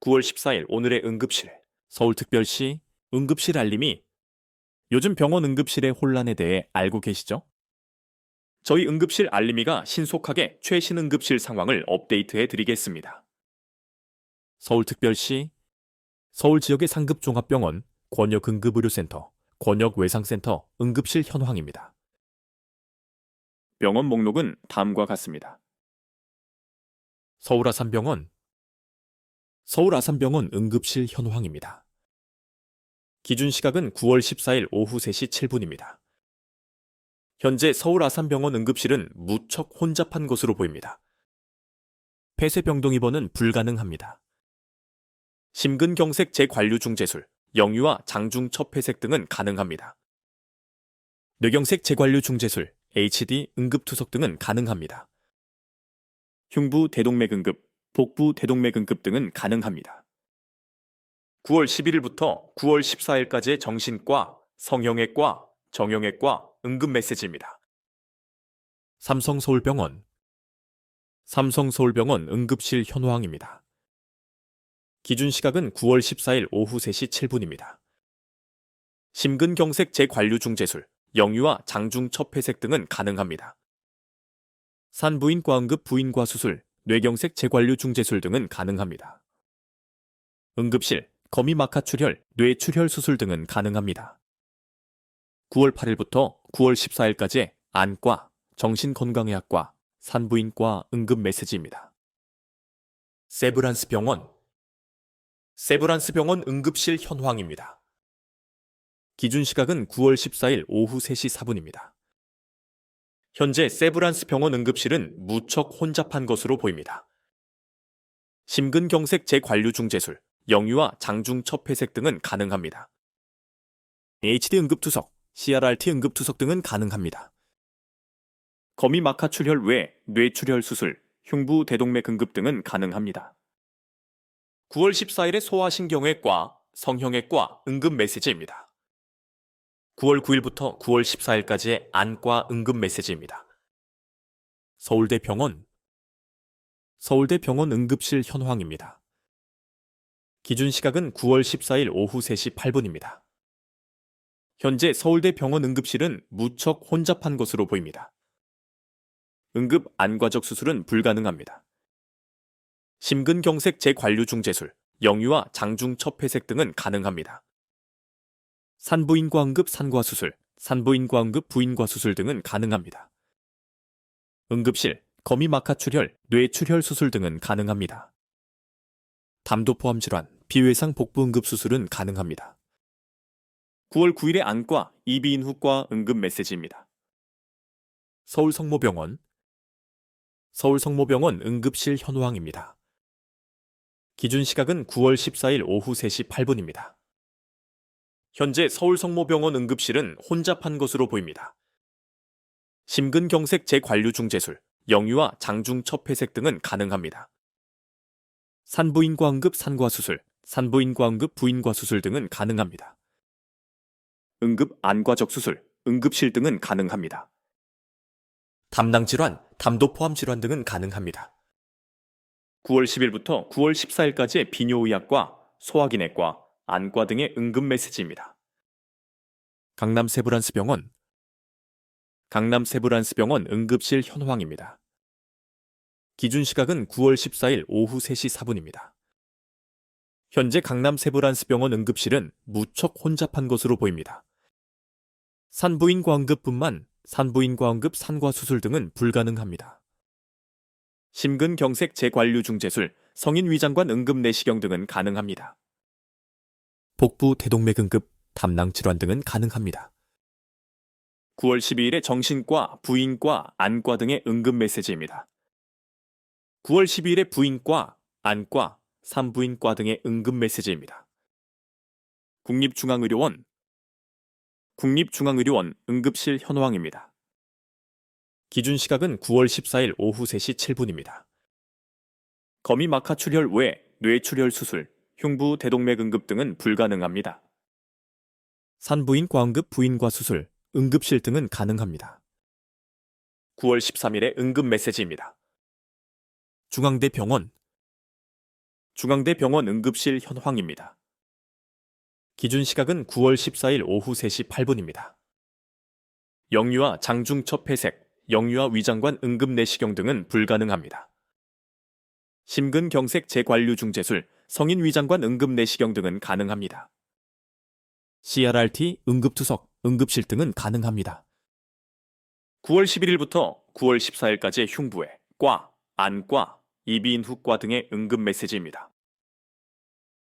9월 14일 오늘의 응급실. 서울특별시 응급실 알림이 요즘 병원 응급실의 혼란에 대해 알고 계시죠? 저희 응급실 알림이가 신속하게 최신 응급실 상황을 업데이트해 드리겠습니다. 서울특별시 서울 지역의 상급종합병원 권역응급의료센터, 권역외상센터 응급실 현황입니다. 병원 목록은 다음과 같습니다. 서울아산병원 응급실 현황입니다. 기준 시각은 9월 14일 오후 3시 7분입니다. 현재 서울아산병원 응급실은 무척 혼잡한 것으로 보입니다. 폐쇄병동 입원은 불가능합니다. 심근경색 재관류중재술, 영유아 장중첩회색 등은 가능합니다. 뇌경색 재관류중재술, HD 응급투석 등은 가능합니다. 흉부 대동맥응급, 복부 대동맥응급 등은 가능합니다. 9월 11일부터 9월 14일까지의 정신과, 성형외과, 정형외과 응급 메시지입니다. 삼성서울병원 응급실 현황입니다. 기준 시각은 9월 14일 오후 3시 7분입니다. 심근경색 재관류중재술, 영유아 장중첩회색 등은 가능합니다. 산부인과 응급 부인과 수술, 뇌경색 재관류중재술 등은 가능합니다. 응급실, 거미막하출혈, 뇌출혈 수술 등은 가능합니다. 9월 8일부터 9월 14일까지의 안과, 정신건강의학과, 산부인과 응급 메시지입니다. 세브란스병원 응급실 현황입니다. 기준 시각은 9월 14일 오후 3시 4분입니다. 현재 세브란스병원 응급실은 무척 혼잡한 것으로 보입니다. 심근경색 재관류중재술, 영유아 장중첩회색 등은 가능합니다. HD 응급투석, CRRT 응급투석 등은 가능합니다. 거미막하출혈 외 뇌출혈 수술, 흉부 대동맥 응급 등은 가능합니다. 9월 14일에 소아신경외과, 성형외과 응급 메시지입니다. 9월 9일부터 9월 14일까지의 안과 응급 메시지입니다. 서울대병원 응급실 현황입니다. 기준 시각은 9월 14일 오후 3시 8분입니다. 현재 서울대병원 응급실은 무척 혼잡한 것으로 보입니다. 응급 안과적 수술은 불가능합니다. 심근경색 재관류중재술, 영유아 장중첩회색 등은 가능합니다. 산부인과 응급 산과수술, 산부인과 응급 부인과수술 등은 가능합니다. 응급실, 거미막하출혈, 뇌출혈 수술 등은 가능합니다. 담도 포함 질환, 비외상 복부 응급 수술은 가능합니다. 9월 9일의 안과, 이비인후과 응급 메시지입니다. 서울성모병원 응급실 현황입니다. 기준 시각은 9월 14일 오후 3시 8분입니다. 현재 서울성모병원 응급실은 혼잡한 것으로 보입니다. 심근경색 재관류중재술, 영유아 장중첩회색 등은 가능합니다. 산부인과 응급 산과수술, 산부인과 응급 부인과수술 등은 가능합니다. 응급 안과적 수술, 응급실 등은 가능합니다. 담낭질환, 담도 포함 질환 등은 가능합니다. 9월 10일부터 9월 14일까지의 비뇨의학과, 소화기내과, 안과 등의 응급 메시지입니다. 강남세브란스병원 응급실 현황입니다. 기준 시각은 9월 14일 오후 3시 4분입니다. 현재 강남세브란스병원 응급실은 무척 혼잡한 것으로 보입니다. 산부인과 응급뿐만 산부인과 응급 산과수술 등은 불가능합니다. 심근경색 재관류중재술, 성인위장관 응급 내시경 등은 가능합니다. 복부 대동맥 응급, 담낭질환 등은 가능합니다. 9월 12일에 정신과, 부인과, 안과 등의 응급 메시지입니다. 9월 12일에 부인과, 안과, 산부인과 등의 응급 메시지입니다. 국립중앙의료원 응급실 현황입니다. 기준 시각은 9월 14일 오후 3시 7분입니다. 거미막하출혈 외 뇌출혈 수술, 흉부 대동맥 응급 등은 불가능합니다. 산부인과 응급 부인과 수술, 응급실 등은 가능합니다. 9월 13일에 응급 메시지입니다. 중앙대병원 중앙대병원 응급실 현황입니다. 기준 시각은 9월 14일 오후 3시 8분입니다. 영유아 장중첩 폐색, 영유아 위장관 응급내시경 등은 불가능합니다. 심근경색 재관류 중재술, 성인 위장관 응급내시경 등은 가능합니다. CRRT, 응급투석, 응급실 등은 가능합니다. 9월 11일부터 9월 14일까지 흉부외, 과, 안과, 이비인후과 등의 응급 메시지입니다.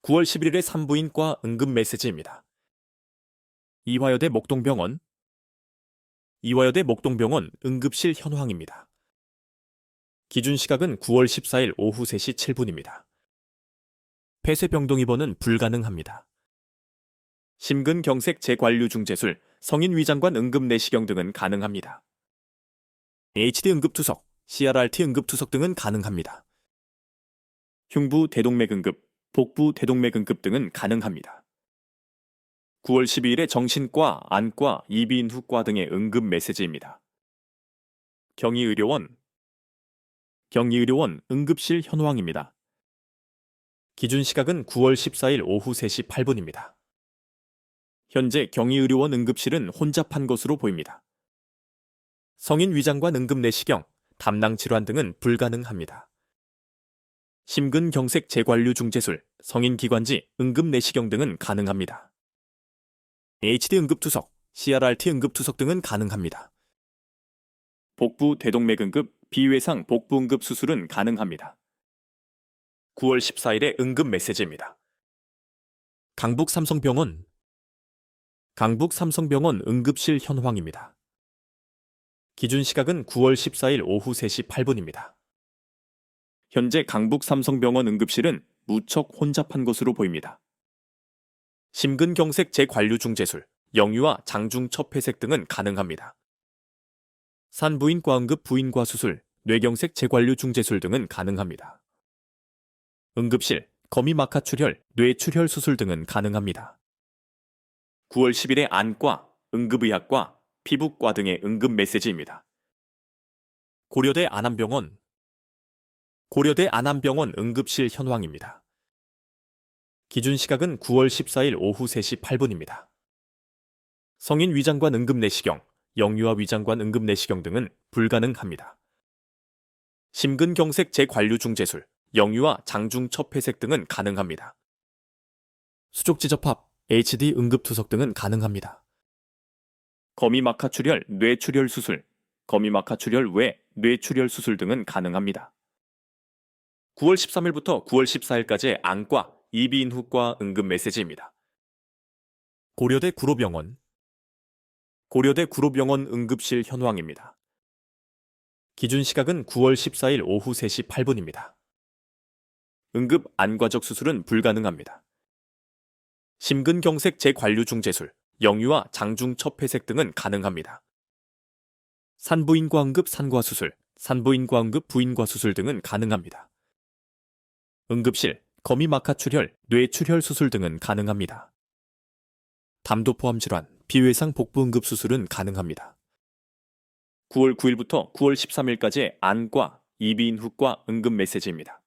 9월 11일에 산부인과 응급 메시지입니다. 이화여대 목동병원 응급실 현황입니다. 기준 시각은 9월 14일 오후 3시 7분입니다. 폐쇄병동 입원은 불가능합니다. 심근경색 재관류 중재술, 성인 위장관 응급내시경 등은 가능합니다. HD 응급투석, CRRT 응급투석 등은 가능합니다. 흉부 대동맥 응급, 복부 대동맥 응급 등은 가능합니다. 9월 12일에 정신과, 안과, 이비인후과 등의 응급 메시지입니다. 경희의료원 응급실 현황입니다. 기준 시각은 9월 14일 오후 3시 8분입니다. 현재 경희의료원 응급실은 혼잡한 것으로 보입니다. 성인 위장관 응급내시경, 담낭질환 등은 불가능합니다. 심근경색 재관류 중재술, 성인 기관지 응급내시경 등은 가능합니다. HD 응급투석, CRRT 응급투석 등은 가능합니다. 복부 대동맥 응급, 비외상 복부 응급 수술은 가능합니다. 9월 14일에 응급 메시지입니다. 강북삼성병원 응급실 현황입니다. 기준 시각은 9월 14일 오후 3시 8분입니다. 현재 강북삼성병원 응급실은 무척 혼잡한 것으로 보입니다. 심근경색 재관류 중재술, 영유아 장중첩 폐색 등은 가능합니다. 산부인과 응급 부인과 수술, 뇌경색 재관류 중재술 등은 가능합니다. 응급실, 거미마카 출혈, 뇌출혈 수술 등은 가능합니다. 9월 10일에 안과, 응급의학과, 피부과 등의 응급 메시지입니다. 고려대 안암병원 응급실 현황입니다. 기준 시각은 9월 14일 오후 3시 8분입니다. 성인 위장관 응급내시경, 영유아 위장관 응급내시경 등은 불가능합니다. 심근경색 재관류 중재술, 영유아 장중첩 폐색 등은 가능합니다. 수족지 접합, HD 응급투석 등은 가능합니다. 거미마카 출혈, 뇌출혈 수술, 거미마카 출혈 외 뇌출혈 수술 등은 가능합니다. 9월 13일부터 9월 14일까지 안과, 이비인후과 응급 메시지입니다. 고려대 구로병원 응급실 현황입니다. 기준 시각은 9월 14일 오후 3시 8분입니다. 응급 안과적 수술은 불가능합니다. 심근경색 재관류 중재술, 영유아 장중첩 폐색 등은 가능합니다. 산부인과 응급 산과 수술, 산부인과 응급 부인과 수술 등은 가능합니다. 응급실, 거미마카 출혈, 뇌출혈 수술 등은 가능합니다. 담도 포함 질환, 비외상 복부 응급 수술은 가능합니다. 9월 9일부터 9월 13일까지 안과, 이비인후과 응급 메시지입니다.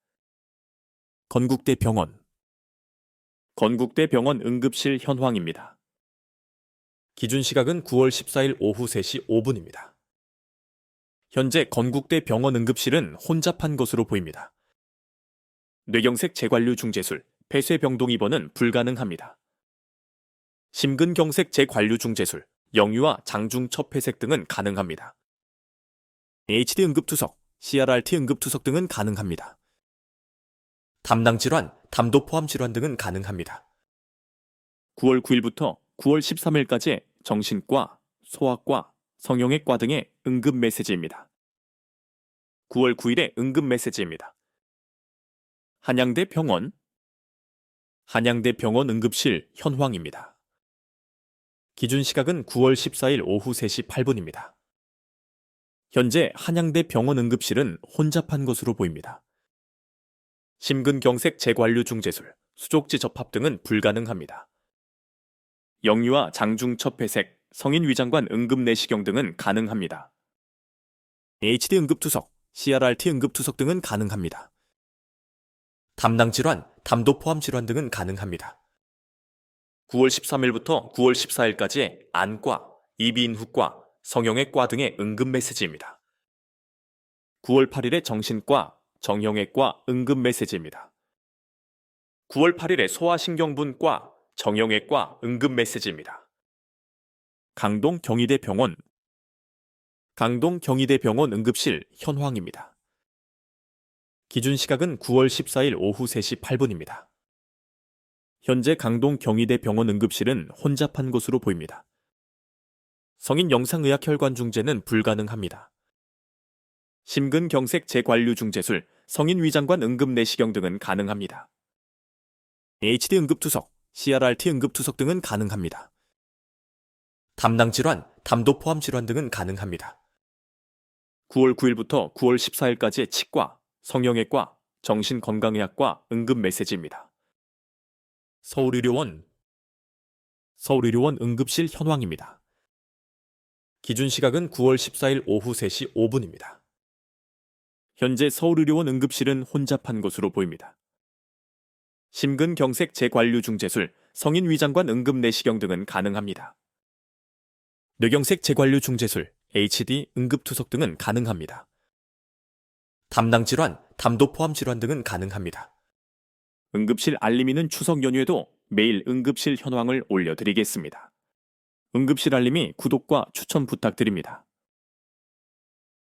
건국대병원 응급실 현황입니다. 기준 시각은 9월 14일 오후 3시 5분입니다. 현재 건국대병원 응급실은 혼잡한 것으로 보입니다. 뇌경색 재관류 중재술, 폐쇄병동 입원은 불가능합니다. 심근경색 재관류 중재술, 영유아 장중첩 폐색 등은 가능합니다. HD 응급투석, CRRT 응급투석 등은 가능합니다. 담낭질환, 담도 포함 질환 등은 가능합니다. 9월 9일부터 9월 13일까지 정신과, 소아과, 성형외과 등의 응급 메시지입니다. 9월 9일에 응급 메시지입니다. 한양대병원 응급실 현황입니다. 기준 시각은 9월 14일 오후 3시 8분입니다. 현재 한양대병원 응급실은 혼잡한 것으로 보입니다. 심근경색 재관류 중재술, 수족지 접합 등은 불가능합니다. 영유아 장중첩 폐색, 성인 위장관 응급내시경 등은 가능합니다. HD 응급투석, CRRT 응급투석 등은 가능합니다. 담낭 질환, 담도 포함 질환 등은 가능합니다. 9월 13일부터 9월 14일까지의 안과, 이비인후과, 성형외과 등의 응급 메시지입니다. 9월 8일의 정신과, 정형외과 응급 메시지입니다. 9월 8일의 소아신경분과, 정형외과 응급 메시지입니다. 강동 경희대병원, 강동 경희대병원 응급실 현황입니다. 기준 시각은 9월 14일 오후 3시 8분입니다. 현재 강동 경희대병원 응급실은 혼잡한 것으로 보입니다. 성인 영상의학 혈관 중재는 불가능합니다. 심근경색 재관류 중재술, 성인 위장관 응급 내시경 등은 가능합니다. HD 응급투석, CRRT 응급투석 등은 가능합니다. 담낭 질환, 담도 포함 질환 등은 가능합니다. 9월 9일부터 9월 14일까지의 치과, 성형외과, 정신건강의학과 응급 메시지입니다. 서울의료원 응급실 현황입니다. 기준 시각은 9월 14일 오후 3시 5분입니다. 현재 서울의료원 응급실은 혼잡한 것으로 보입니다. 심근경색 재관류 중재술, 성인 위장관 응급 내시경 등은 가능합니다. 뇌경색 재관류 중재술, HD 응급투석 등은 가능합니다. 담낭 질환, 담도 포함 질환 등은 가능합니다. 응급실 알림이는 추석 연휴에도 매일 응급실 현황을 올려드리겠습니다. 응급실 알림이 구독과 추천 부탁드립니다.